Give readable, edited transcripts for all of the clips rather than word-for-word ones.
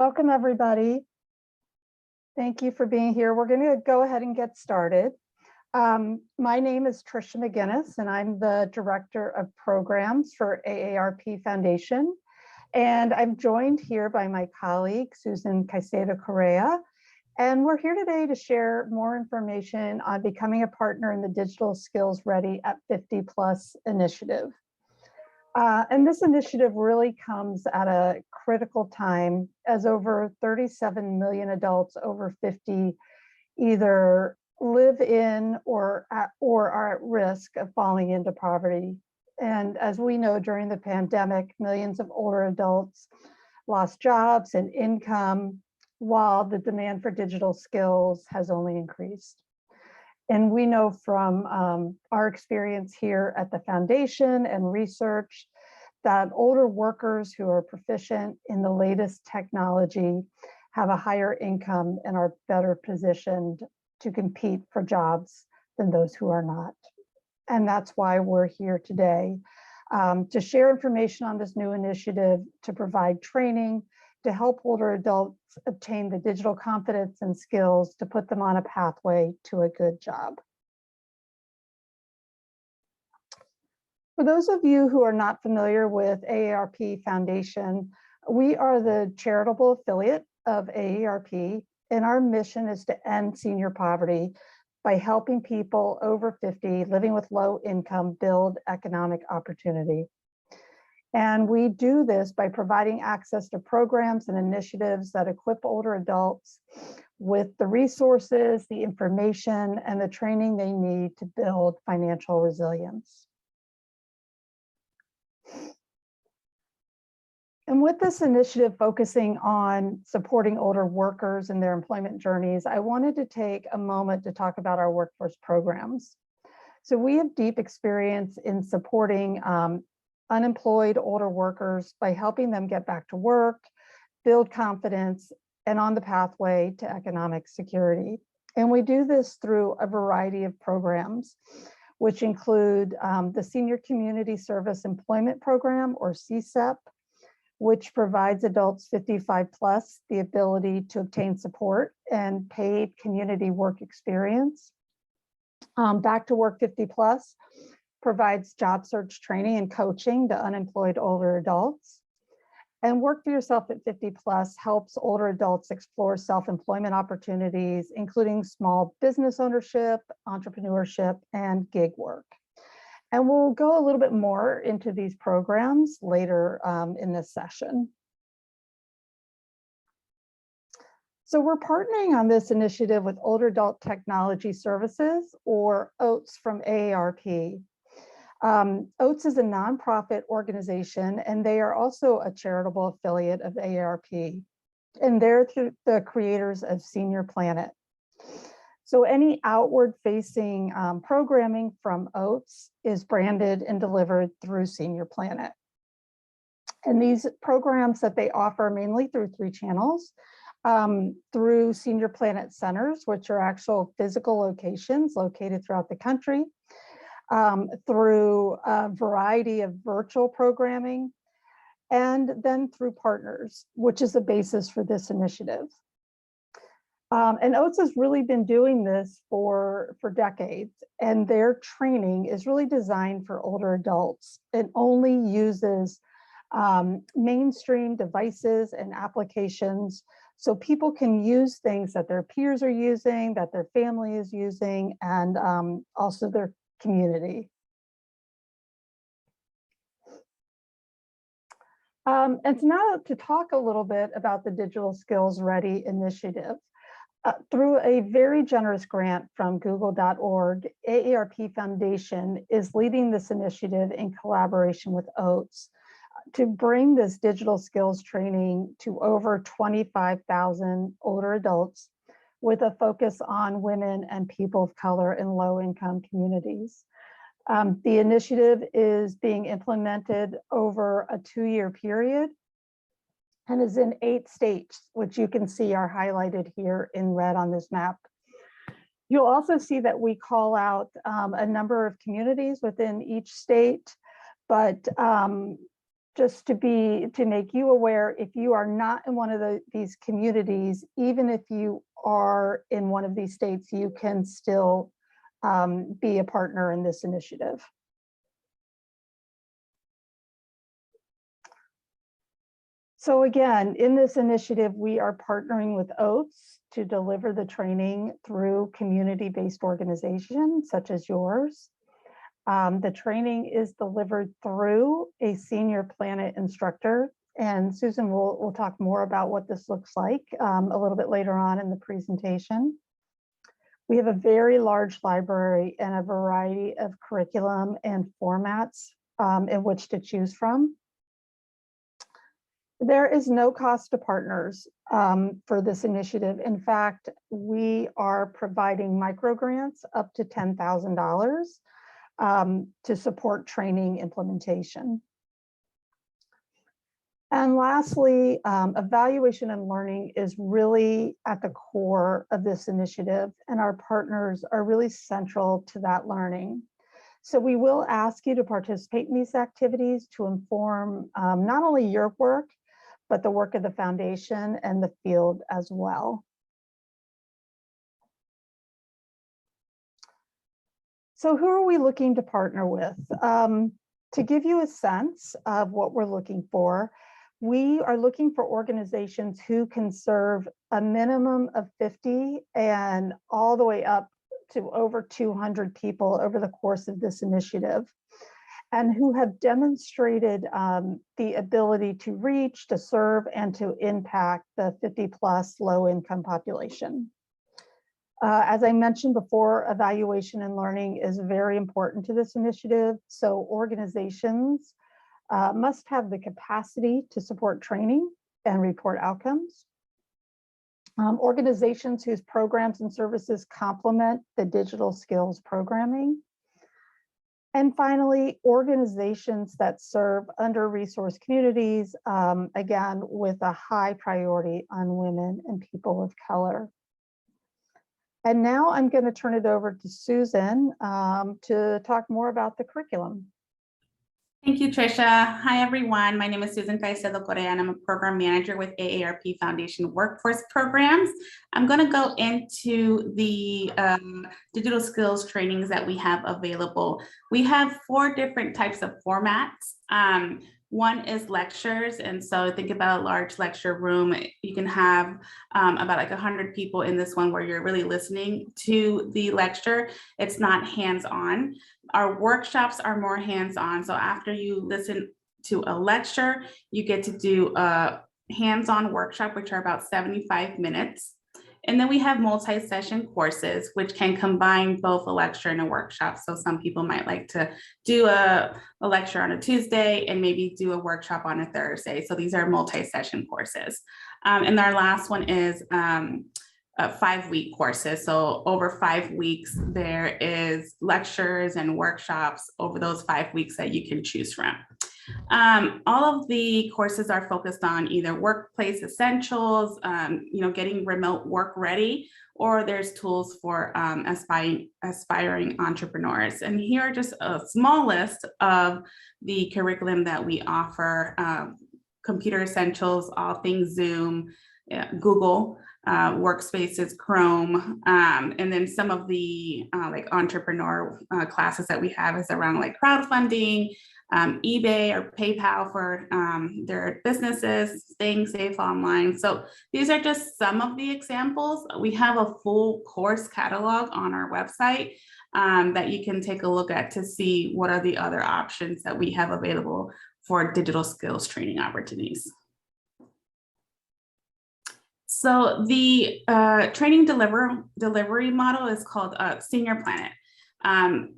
Welcome, everybody. Thank you for being here. We're going to go ahead and get started. My name is Tricia McGinnis, and I'm the Director of Programs for AARP Foundation. And I'm joined here by my colleague, Susan Caicedo Correa. And we're here today to share more information on becoming a partner in the Digital Skills Ready at 50 Plus initiative. And this initiative really comes at a critical time as over 37 million adults over 50 either live in or are at risk of falling into poverty. And as we know, during the pandemic, millions of older adults lost jobs and income, while the demand for digital skills has only increased. And we know from our experience here at the foundation and research that older workers who are proficient in the latest technology have a higher income and are better positioned to compete for jobs than those who are not. And that's why we're here today, to share information on this new initiative, to provide training, to help older adults obtain the digital confidence and skills to put them on a pathway to a good job. For those of you who are not familiar with AARP Foundation, we are the charitable affiliate of AARP, and our mission is to end senior poverty by helping people over 50 living with low income build economic opportunity. And we do this by providing access to programs and initiatives that equip older adults with the resources, the information, and the training they need to build financial resilience. And with this initiative focusing on supporting older workers in their employment journeys, I wanted to take a moment to talk about our workforce programs. So we have deep experience in supporting unemployed older workers by helping them get back to work, build confidence, and on the pathway to economic security. And we do this through a variety of programs, which include the Senior Community Service Employment Program, or CSEP, which provides adults 55 plus the ability to obtain support and paid community work experience. Back to Work 50 Plus provides job search training and coaching to unemployed older adults. And Work for Yourself at 50 Plus helps older adults explore self-employment opportunities, including small business ownership, entrepreneurship, and gig work. And we'll go a little bit more into these programs later in this session. So we're partnering on this initiative with Older Adult Technology Services, or OATS, from AARP. OATS is a nonprofit organization, and they are also a charitable affiliate of AARP. And they're the creators of Senior Planet. So any outward facing programming from OATS is branded and delivered through Senior Planet. And these programs that they offer mainly through 3 channels, through Senior Planet centers, which are actual physical locations located throughout the country, through a variety of virtual programming, and then through partners, which is the basis for this initiative. And OATS has really been doing this for decades, and their training is really designed for older adults. It only uses mainstream devices and applications so people can use things that their peers are using, that their family is using, and also their community. And so now to talk a little bit about the Digital Skills Ready initiative. Through a very generous grant from google.org, AARP Foundation is leading this initiative in collaboration with OATS to bring this digital skills training to over 25,000 older adults, with a focus on women and people of color in low-income communities. The initiative is being implemented over a 2-year period and is in 8 states, which you can see are highlighted here in red on this map. You'll also see that we call out a number of communities within each state, but just to make you aware, if you are not in one of these communities, even if you are in one of these states, you can still be a partner in this initiative. So again, in this initiative, we are partnering with OATS to deliver the training through community-based organizations such as yours. The training is delivered through a senior Planet instructor, and Susan will talk more about what this looks like a little bit later on in the presentation. We have a very large library and a variety of curriculum and formats in which to choose from. There is no cost to partners for this initiative. In fact, we are providing microgrants up to $10,000 to support training implementation. And lastly, evaluation and learning is really at the core of this initiative, and our partners are really central to that learning. So we will ask you to participate in these activities to inform not only your work, but the work of the foundation and the field as well. So who are we looking to partner with? To give you a sense of what we're looking for, we are looking for organizations who can serve a minimum of 50 and all the way up to over 200 people over the course of this initiative, and who have demonstrated the ability to reach, to serve, and to impact the 50+ low-income population. As I mentioned before, evaluation and learning is very important to this initiative. So organizations must have the capacity to support training and report outcomes. Organizations whose programs and services complement the digital skills programming. And finally, organizations that serve under-resourced communities, again, with a high priority on women and people of color. And now I'm going to turn it over to Susan to talk more about the curriculum. Thank you, Tricia. Hi, everyone. My name is Susan Caicedo Correa, and I'm a program manager with AARP Foundation Workforce Programs. I'm going to go into the digital skills trainings that we have available. We have 4 different types of formats. One is lectures, and so think about a large lecture room. You can have about like 100 people in this one where you're really listening to the lecture. It's not hands-on. Our workshops are more hands-on. So after you listen to a lecture, you get to do a hands-on workshop, which are about 75 minutes. And then we have multi-session courses, which can combine both a lecture and a workshop. So some people might like to do a lecture on a Tuesday and maybe do a workshop on a Thursday. So these are multi-session courses. And our last one is 5-week courses. So over 5 weeks, there is lectures and workshops over those 5 weeks that you can choose from. All of the courses are focused on either workplace essentials, getting remote work ready, or there's tools for aspiring entrepreneurs. And here are just a small list of the curriculum that we offer: computer essentials, all things Zoom, Google, workspaces, Chrome, and then some of the like entrepreneur classes that we have is around like crowdfunding, eBay or PayPal for their businesses, staying safe online. So these are just some of the examples. We have a full course catalog on our website that you can take a look at to see what are the other options that we have available for digital skills training opportunities. So the training delivery model is called Senior Planet.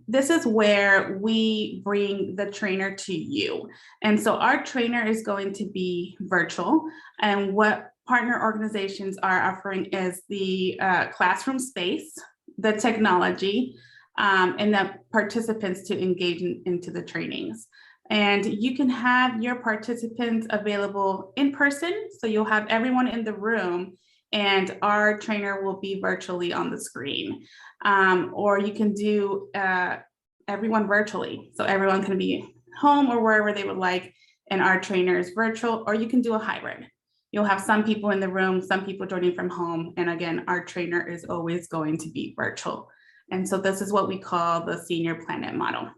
This is where we bring the trainer to you. And so our trainer is going to be virtual. And what partner organizations are offering is the classroom space, the technology, and the participants to engage into the trainings. And you can have your participants available in person. So you'll have everyone in the room and our trainer will be virtually on the screen. Or you can do everyone virtually. So everyone can be home or wherever they would like, and our trainers virtual, or you can do a hybrid. You'll have some people in the room, some people joining from home. And again, our trainer is always going to be virtual. And so this is what we call the Senior Planet model.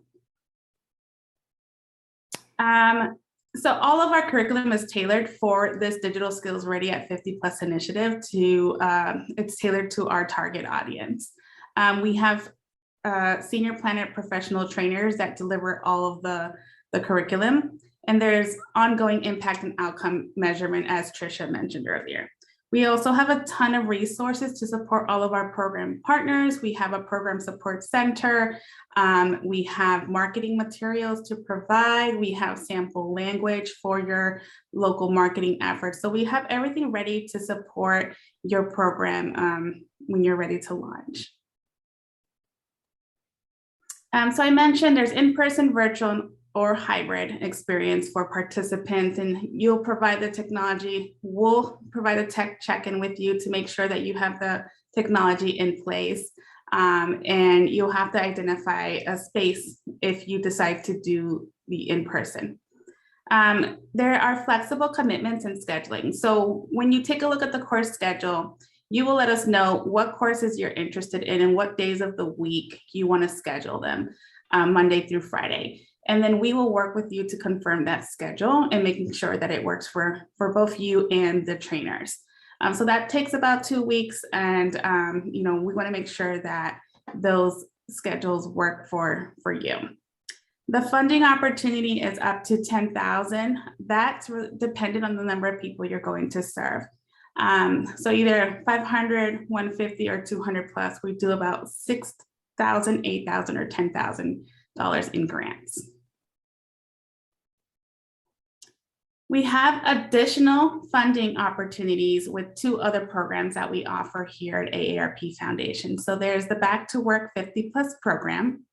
So all of our curriculum is tailored for this Digital Skills Ready at 50 Plus initiative. It's tailored to our target audience. We have Senior Planet professional trainers that deliver all of the curriculum, and there's ongoing impact and outcome measurement, as Tricia mentioned earlier. We also have a ton of resources to support all of our program partners. We have a program support center. We have marketing materials to provide. We have sample language for your local marketing efforts. So we have everything ready to support your program when you're ready to launch. So I mentioned there's in-person, virtual, or hybrid experience for participants, and you'll provide the technology. We'll provide a tech check-in with you to make sure that you have the technology in place, and you'll have to identify a space if you decide to do the in-person. There are flexible commitments and scheduling. So when you take a look at the course schedule, you will let us know what courses you're interested in and what days of the week you want to schedule them, Monday through Friday. And then we will work with you to confirm that schedule and making sure that it works for both you and the trainers. So that takes about 2 weeks, and we want to make sure that those schedules work for you. The funding opportunity is up to $10,000. That's dependent on the number of people you're going to serve. So either 500, 150, or 200 plus. We do about $6,000, $8,000, or $10,000 in grants. We have additional funding opportunities with 2 other programs that we offer here at AARP Foundation. So there's the Back to Work 50 Plus program.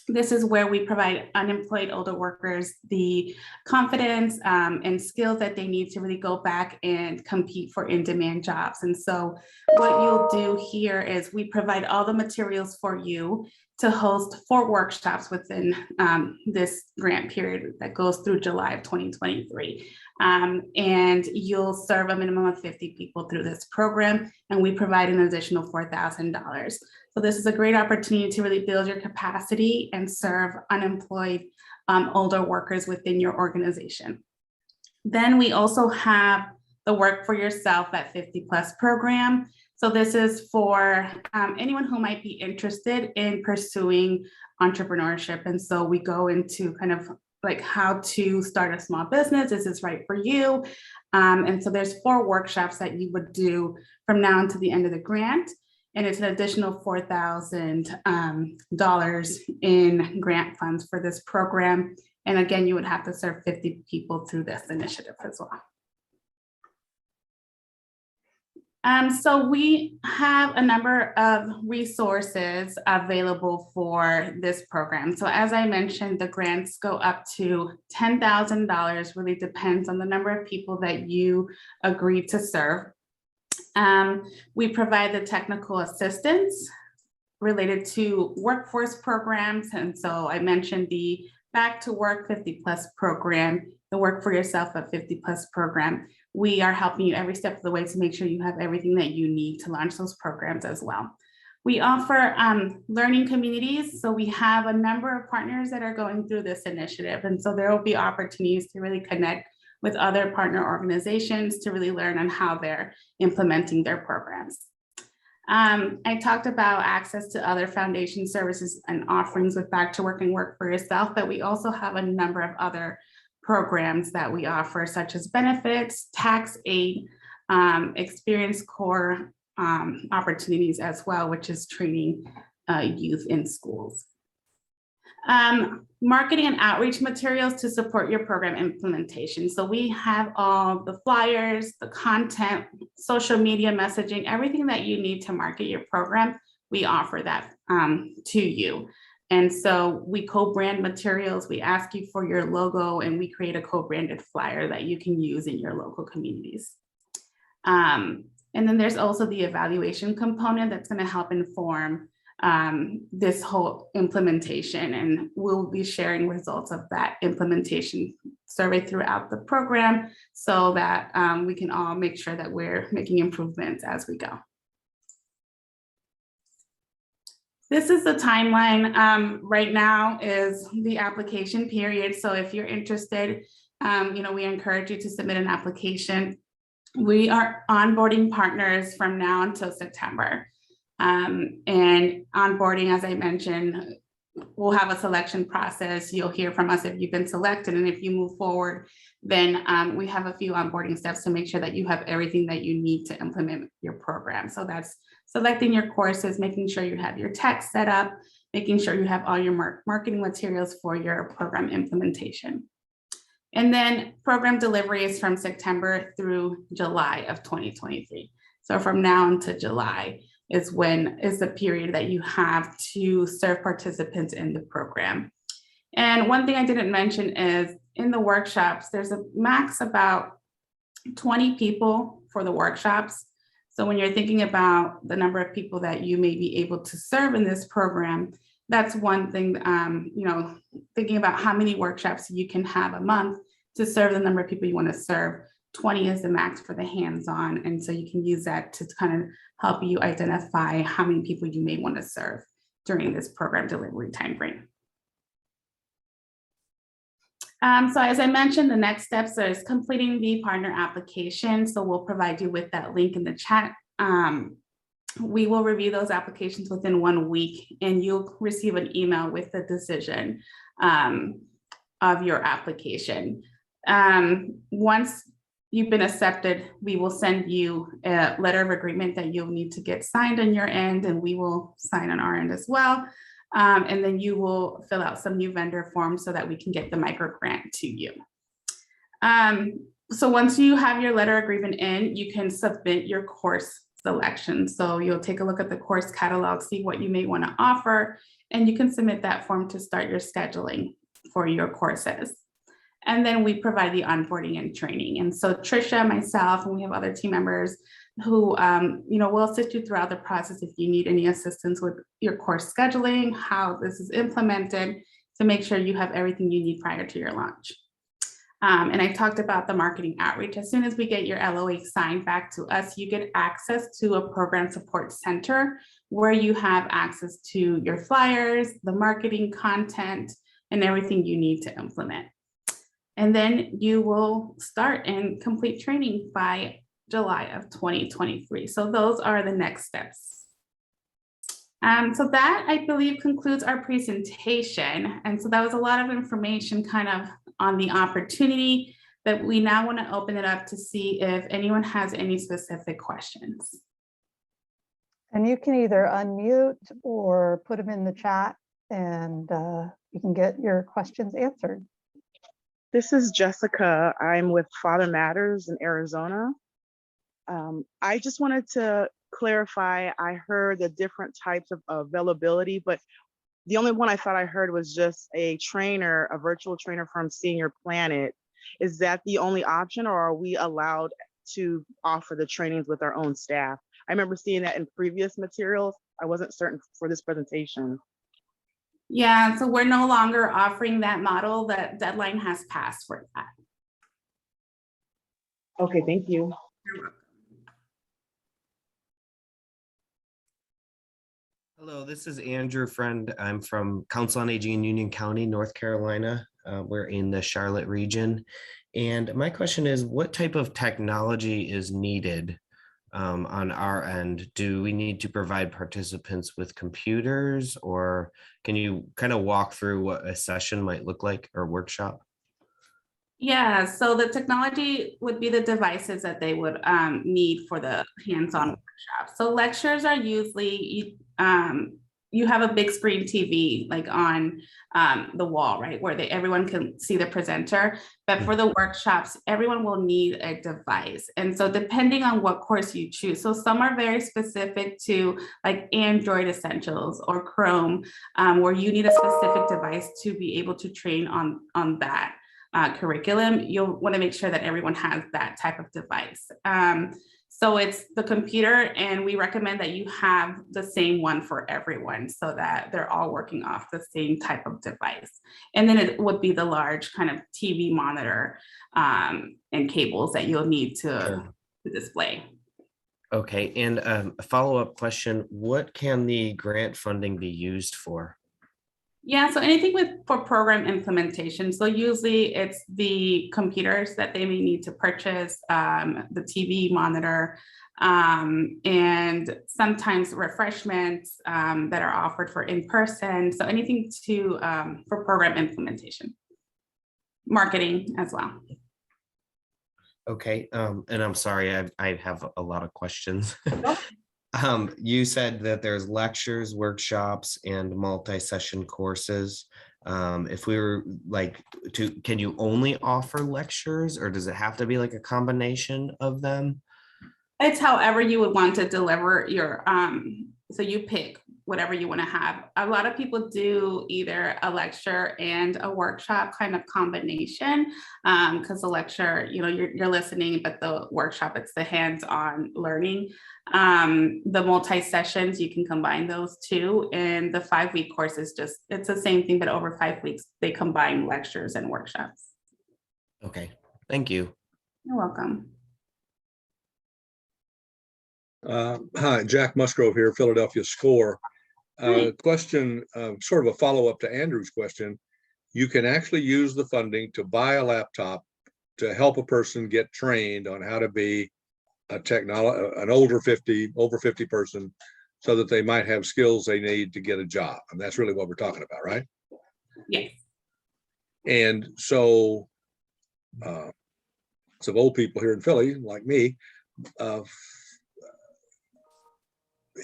This is where we provide unemployed older workers the confidence and skills that they need to really go back and compete for in-demand jobs. And so what you'll do here is we provide all the materials for you to host 4 workshops within this grant period that goes through July of 2023. And you'll serve a minimum of 50 people through this program, and we provide an additional $4,000. So this is a great opportunity to really build your capacity and serve unemployed older workers within your organization. Then we also have the Work for Yourself at 50 Plus program. So this is for anyone who might be interested in pursuing entrepreneurship. And so we go into kind of like how to start a small business. Is this right for you? And so there's 4 workshops that you would do from now until the end of the grant. And it's an additional $4,000 in grant funds for this program. And again, you would have to serve 50 people through this initiative as well. So we have a number of resources available for this program. So as I mentioned, the grants go up to $10,000, really depends on the number of people that you agree to serve. We provide the technical assistance related to workforce programs. And so I mentioned the Back to Work 50 Plus program, the Work for Yourself at 50 Plus program. We are helping you every step of the way to make sure you have everything that you need to launch those programs as well. We offer learning communities. So we have a number of partners that are going through this initiative. And so there will be opportunities to really connect with other partner organizations to really learn on how they're implementing their programs. I talked about access to other foundation services and offerings with Back to Work and Work for Yourself, but we also have a number of other programs that we offer, such as benefits, tax aid, experience core opportunities as well, which is training youth in schools. Marketing and outreach materials to support your program implementation. So we have all the flyers, the content, social media messaging, everything that you need to market your program, we offer that to you. And so we co-brand materials, we ask you for your logo, and we create a co-branded flyer that you can use in your local communities. And then there's also the evaluation component that's going to help inform this whole implementation, and we'll be sharing results of that implementation survey throughout the program so that we can all make sure that we're making improvements as we go. This is the timeline. Right now is the application period. So if you're interested, we encourage you to submit an application. We are onboarding partners from now until September. And onboarding, as I mentioned, we'll have a selection process. You'll hear from us if you've been selected. And if you move forward, then we have a few onboarding steps to make sure that you have everything that you need to implement your program. So that's selecting your courses, making sure you have your text set up, making sure you have all your marketing materials for your program implementation. And then program delivery is from September through July of 2023. So from now until July is the period that you have to serve participants in the program. And one thing I didn't mention is in the workshops, there's a max about 20 people for the workshops. So when you're thinking about the number of people that you may be able to serve in this program, that's one thing, thinking about how many workshops you can have a month to serve the number of people you want to serve. 20 is the max for the hands-on. And so you can use that to kind of help you identify how many people you may want to serve during this program delivery timeframe. So as I mentioned, the next steps is completing the partner application. So we'll provide you with that link in the chat. We will review those applications within 1 week, and you'll receive an email with the decision of your application. Once you've been accepted, we will send you a letter of agreement that you'll need to get signed on your end, and we will sign on our end as well. And then you will fill out some new vendor forms so that we can get the micro grant to you. So once you have your letter agreement in, you can submit your course selection. So you'll take a look at the course catalog, see what you may want to offer, and you can submit that form to start your scheduling for your courses. And then we provide the onboarding and training. And so Trisha, myself, and we have other team members who will assist you throughout the process if you need any assistance with your course scheduling, how this is implemented, to make sure you have everything you need prior to your launch. And I talked about the marketing outreach. As soon as we get your LOA signed back to us, you get access to a program support center where you have access to your flyers, the marketing content, and everything you need to implement. And then you will start and complete training by July of 2023. So those are the next steps. So that, I believe, concludes our presentation. And so that was a lot of information kind of on the opportunity, but we now want to open it up to see if anyone has any specific questions. And you can either unmute or put them in the chat, and you can get your questions answered. This is Jessica. I'm with Father Matters in Arizona. I just wanted to clarify, I heard the different types of availability, but the only one I thought I heard was just a trainer, a virtual trainer from Senior Planet. Is that the only option, or are we allowed to offer the trainings with our own staff? I remember seeing that in previous materials. I wasn't certain for this presentation. Yeah, so we're no longer offering that model. That deadline has passed for that. Okay, thank you. You're welcome. Hello, this is Andrew Friend. I'm from Council on Aging in Union County, North Carolina. We're in the Charlotte region. And my question is, what type of technology is needed on our end? Do we need to provide participants with computers, or can you kind of walk through what a session might look like or workshop? Yeah, so the technology would be the devices that they would need for the hands-on workshop. So lectures are usually, you have a big screen TV like on the wall, right? Where everyone can see the presenter. But for the workshops, everyone will need a device. And so depending on what course you choose, so some are very specific to like Android Essentials or Chrome, where you need a specific device to be able to train on that curriculum. You'll want to make sure that everyone has that type of device. So it's the computer, and we recommend that you have the same one for everyone so that they're all working off the same type of device. And then it would be the large kind of TV monitor and cables that you'll need to display. Okay, and a follow-up question, what can the grant funding be used for? Yeah, so anything for program implementation. So usually it's the computers that they may need to purchase, the TV monitor, and sometimes refreshments that are offered for in-person. So anything for program implementation, marketing as well. Okay, and I'm sorry, I have a lot of questions. You said that there's lectures, workshops, and multi-session courses. If we were can you only offer lectures, or does it have to be like a combination of them? It's however you would want to deliver your, so you pick whatever you want to have. A lot of people do either a lecture and a workshop kind of combination, because the lecture, you're listening, but the workshop, it's the hands-on learning. The multi-sessions, you can combine those two, and the 5-week course is it's the same thing, but over 5 weeks, they combine lectures and workshops. Okay, thank you. You're welcome. Hi, Jack Musgrove here, Philadelphia SCORE. Question, sort of a follow-up to Andrew's question. You can actually use the funding to buy a laptop to help a person get trained on how to be an over 50 person, so that they might have skills they need to get a job. And that's really what we're talking about, right? Yes. And so some old people here in Philly, like me,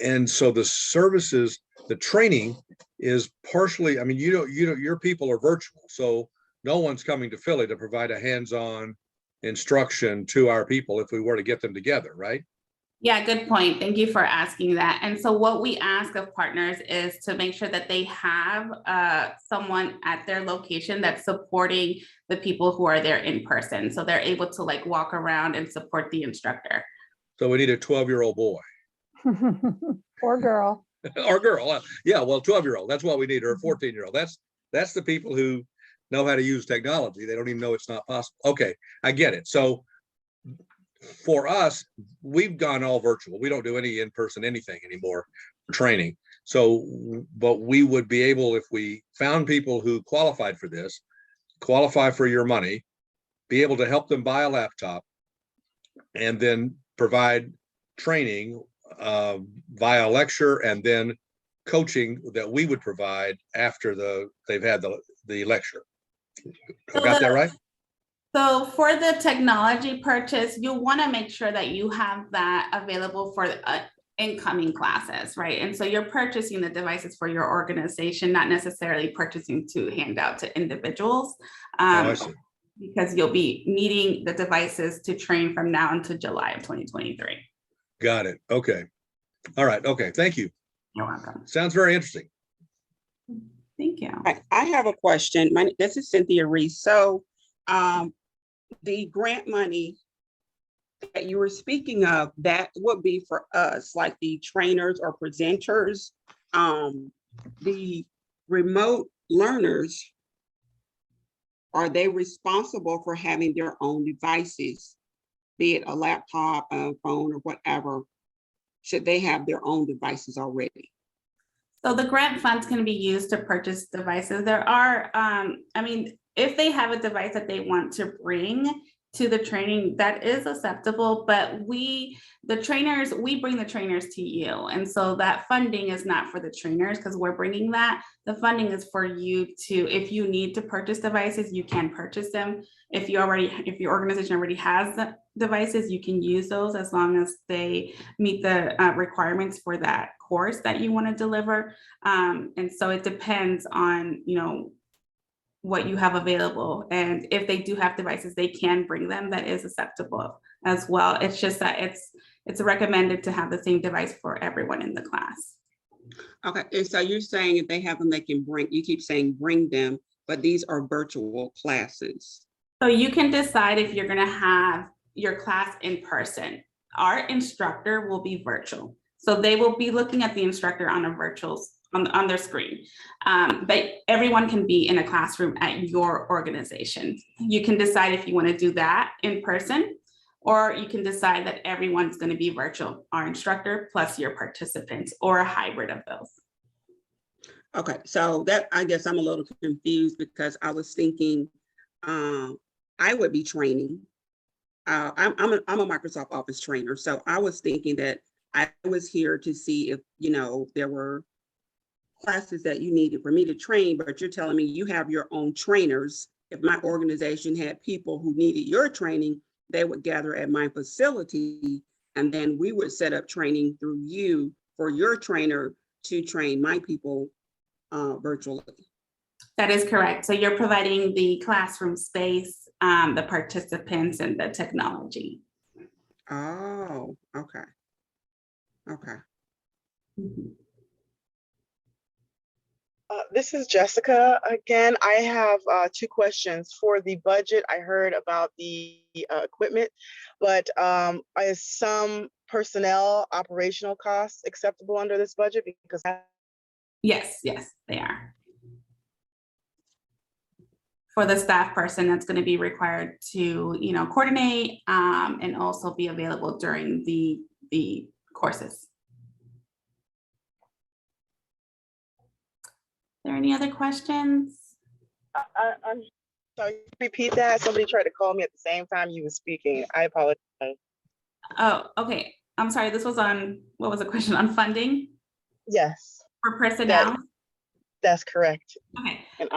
and so the services, the training is partially, I mean, your people are virtual, so no one's coming to Philly to provide a hands-on instruction to our people if we were to get them together, right? Yeah, good point. Thank you for asking that. And so what we ask of partners is to make sure that they have someone at their location that's supporting the people who are there in person. So they're able to walk around and support the instructor. So we need a 12-year-old boy. Or girl. Or girl. Yeah, well, 12-year-old, that's what we need, or a 14-year-old. That's the people who know how to use technology. They don't even know it's not possible. Okay, I get it. So for us, we've gone all virtual. We don't do any in-person anything anymore for training. So, but we would be able, if we found people who qualified for this, qualify for your money, be able to help them buy a laptop, and then provide training via lecture and then coaching that we would provide after they've had the lecture. I got that right? So for the technology purchase, you want to make sure that you have that available for incoming classes, right? And so you're purchasing the devices for your organization, not necessarily purchasing to hand out to individuals. I see. Because you'll be needing the devices to train from now until July of 2023. Got it. Okay. All right. Okay. Thank you. You're welcome. Sounds very interesting. Thank you. I have a question. This is Cynthia Reese. So the grant money that you were speaking of, that would be for us, like the trainers or presenters. The remote learners, are they responsible for having their own devices, be it a laptop, a phone, or whatever? Should they have their own devices already? So the grant funds can be used to purchase devices. There are, if they have a device that they want to bring to the training, that is acceptable, but we bring the trainers to you. And so that funding is not for the trainers because we're bringing that. The funding is for you to, if you need to purchase devices, you can purchase them. If your organization already has the devices, you can use those as long as they meet the requirements for that course that you want to deliver. And so it depends on, what you have available. And if they do have devices, they can bring them. That is acceptable as well. It's just that it's recommended to have the same device for everyone in the class. Okay, and so you're saying if they have them, they can bring, you keep saying bring them, but these are virtual classes. So you can decide if you're going to have your class in person. our instructor will be virtual. So they will be looking at the instructor on a on their screen. But everyone can be in a classroom at your organization. You can decide if you want to do that in person, or you can decide that everyone's going to be virtual, our instructor plus your participants, or a hybrid of both. Okay, so that, I guess I'm a little confused because I was thinking I would be training. I'm a Microsoft Office trainer, so I was thinking that I was here to see if, there were classes that you needed for me to train, but you're telling me you have your own trainers. If my organization had people who needed your training, they would gather at my facility, and then we would set up training through you for your trainer to train my people virtually. That is correct. So you're providing the classroom space, the participants, and the technology. Oh, okay. Okay. Mhm. This is Jessica again. I have 2 questions. For the budget, I heard about the equipment, but is some personnel operational costs acceptable under this budget? Because Yes, they are. For the staff person, that's going to be required to, coordinate and also be available during the courses. Are there any other questions? I'm sorry, repeat that. Somebody tried to call me at the same time you were speaking. I apologize. Oh, okay. I'm sorry. This was on, what was the question, on funding Yes, for personnel? that's correct. Okay. And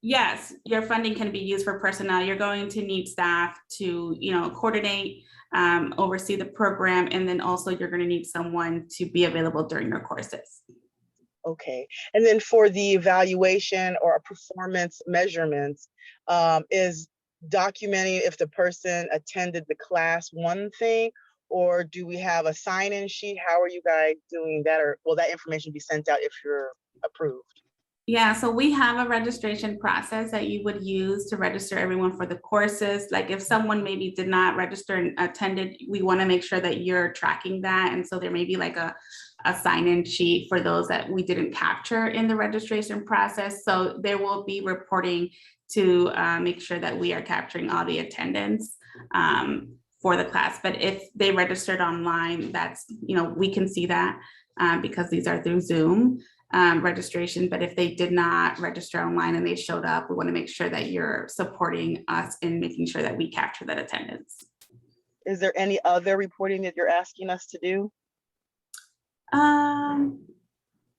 Yes, your funding can be used for personnel. You're going to need staff to, coordinate, oversee the program, and then also you're going to need someone to be available during your courses. okay. And then for the evaluation or performance measurements, is documenting if the person attended the class one thing, or do we have a sign-in sheet? How are you guys doing that? Or will that information be sent out if you're approved? Yeah, so we have a registration process that you would use to register everyone for the courses. Like if someone maybe did not register and attended, we want to make sure that you're tracking that. And so there may be like a sign-in sheet for those that we didn't capture in the registration process. So there will be reporting to make sure that we are capturing all the attendance for the class. But if they registered online, that's, we can see that because these are through Zoom registration. But if they did not register online and they showed up, we want to make sure that you're supporting us in making sure that we capture that attendance. Is there any other reporting that you're asking us to do?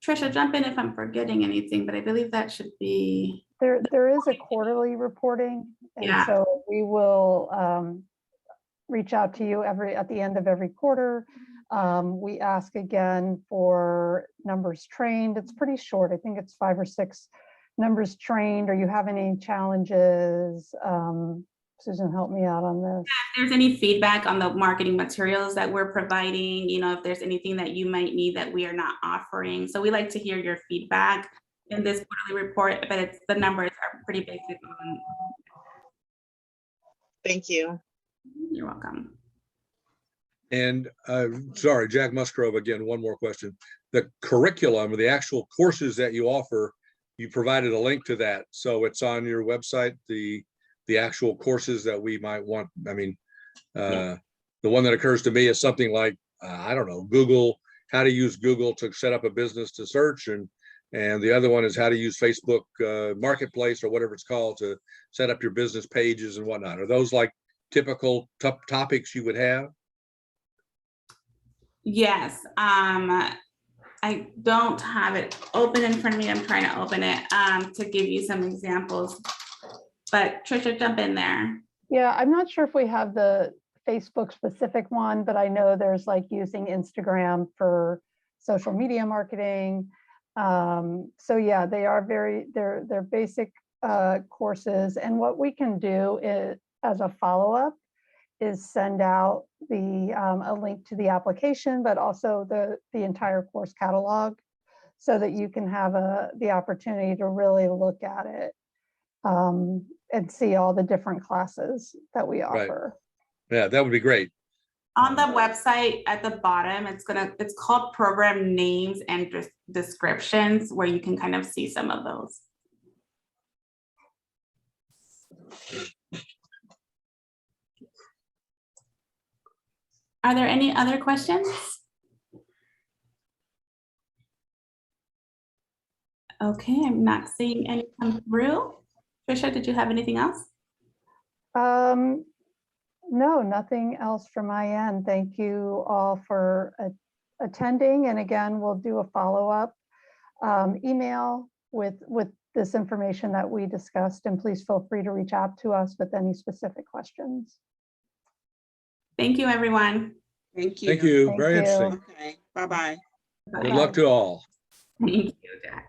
Trisha, jump in if I'm forgetting anything, but I believe that should be. There is a quarterly reporting, and Yeah. so we will reach out to you at the end of every quarter. We ask again for numbers trained. It's pretty short. I think it's 5 or 6 numbers trained. Or you have any challenges? Susan, help me out on this. If there's any feedback on the marketing materials that we're providing, if there's anything that you might need that we are not offering. So we like to hear your feedback in this quarterly report, but the numbers are pretty basic on. Thank you. You're welcome. And sorry, Jack Musgrove again, one more question. The curriculum or the actual courses that you offer, you provided a link to that. So it's on your website, the actual courses that we might want. I mean, the one that occurs to me is something like, I don't know, Google, how to use Google to set up a business to search. And the other one is how to use Facebook Marketplace or whatever it's called to set up your business pages and whatnot. Are those like typical topics you would have? Yes, I don't have it open in front of me. I'm trying to open it to give you some examples. But Trisha, jump in there. Yeah, I'm not sure if we have the Facebook specific one, but I know there's like using Instagram for social media marketing. So yeah, they are they're basic courses. And what we can do is, as a follow-up, is send out a link to the application, but also the entire course catalog, so that you can have the opportunity to really look at it and see all the different classes that we offer. Yeah, that would be great. On the website at the bottom, it's called program names and descriptions, where you can kind of see some of those. Are there any other questions? Okay, I'm not seeing any come through. Trisha, did you have anything else? No, nothing else from my end. Thank you all for attending. And again, we'll do a follow-up email with this information that we discussed. And please feel free to reach out to us with any specific questions. Thank you, everyone. Thank you. Thank you. Thank Very you. interesting. Okay, bye-bye. Good luck to all. Thank you, Jack.